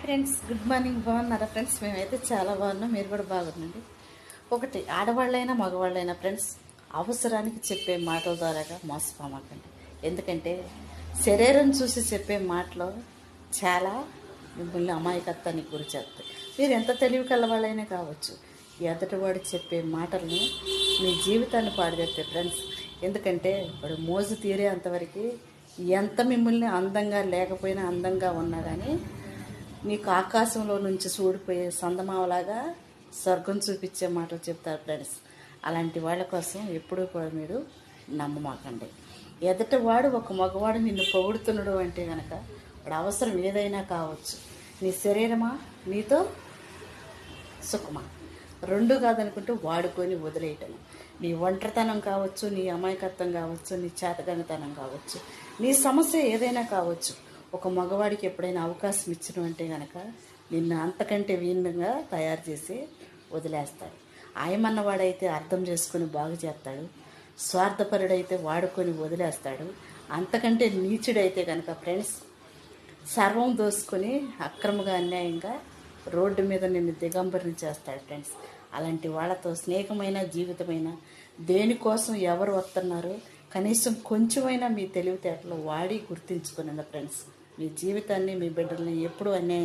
Friends, good morning. బాగున్నారా friends? మేమైతే చాలా బాగున్నాం, మీరు కూడా బాగుండండి. ఒకటి, ఆడవాళ్ళైనా మగవాళ్ళైనా ఫ్రెండ్స్, అవసరానికి చెప్పే మాటల ద్వారాగా మోసపోమాకండి. ఎందుకంటే శరీరం చూసి చెప్పే మాటలు చాలా మిమ్మల్ని అమాయకత్వానికి గురి చేస్తాయి. మీరు ఎంత తెలివి కలవాళ్ళైనా కావచ్చు, ఎదుటివాడు చెప్పే మాటల్ని మీ జీవితాన్ని పాడు చేస్తాయి ఫ్రెండ్స్. ఎందుకంటే వాడు మోజు తీరే అంతవరకు ఎంత మిమ్మల్ని అందంగా లేకపోయినా అందంగా ఉన్నా కానీ నీకు ఆకాశంలో నుంచి చూడిపోయే సందమావలాగా స్వర్గం చూపించే మాటలు చెప్తారు ఫ్రెండ్స్. అలాంటి వాళ్ళ కోసం ఎప్పుడూ కూడా మీరు నమ్మమాకండి. ఎదుటివాడు ఒక మగవాడు నిన్ను పొగుడుతున్నాడు అంటే కనుక వాడు అవసరం ఏదైనా కావచ్చు. నీ శరీరమా, నీతో సుఖమా, రెండు కాదనుకుంటూ వాడుకొని వదిలేయటం. నీ ఒంటరితనం కావచ్చు, నీ అమాయకత్వం కావచ్చు, నీ చేతగనితనం కావచ్చు, నీ సమస్య ఏదైనా కావచ్చు. ఒక మగవాడికి ఎప్పుడైనా అవకాశం ఇచ్చినవు అంటే కనుక నిన్ను అంతకంటే వీన్నంగా తయారు చేసి వదిలేస్తాడు. ఆయమన్నవాడైతే అర్థం చేసుకుని బాగు చేస్తాడు, స్వార్థపరుడైతే వాడుకొని వదిలేస్తాడు. అంతకంటే నీచుడైతే కనుక ఫ్రెండ్స్ సర్వం దోసుకొని అక్రమంగా అన్యాయంగా రోడ్డు మీద నిన్ను దిగంబరిని చేస్తాడు ఫ్రెండ్స్. అలాంటి వాళ్ళతో స్నేహమైన జీవితమైన దేనికోసం ఎవరు వస్తున్నారు, కనీసం కొంచెమైనా మీ తెలివితేటలు వాడి గుర్తించుకున్న ఫ్రెండ్స్. మీ జీవితాన్ని, మీ బిడ్డల్ని ఎప్పుడూ అన్యాయం